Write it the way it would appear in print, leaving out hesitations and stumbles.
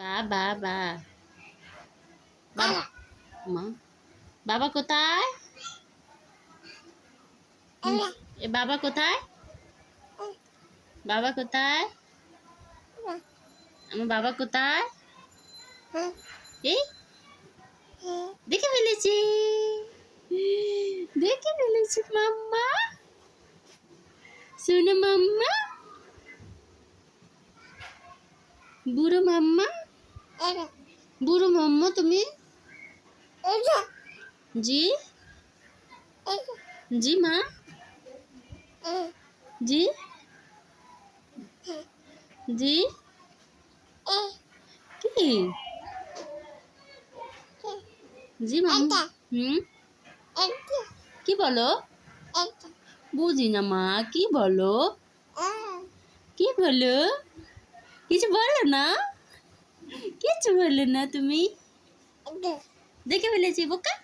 বা বা বা বাবা মা বাবা কোথায়? এ বাবা কোথায়? বাবা কোথায়? আমার বাবা কোথায়? এই দেখে ফেলেছি, দেখে ফেলেছি মাম্মা। শোনো মাম্মা, বুড়ো মাম্মা, বুড়ো মাম্মা তুমি। জি জি মা, জি জি কি জি মাম্মা। কি বলো? বুঝি না মা, কি বলো? কি বলো? কিছু বলো না, কিছু বলো না তুমি। দেখে ফেলেছি বোকা।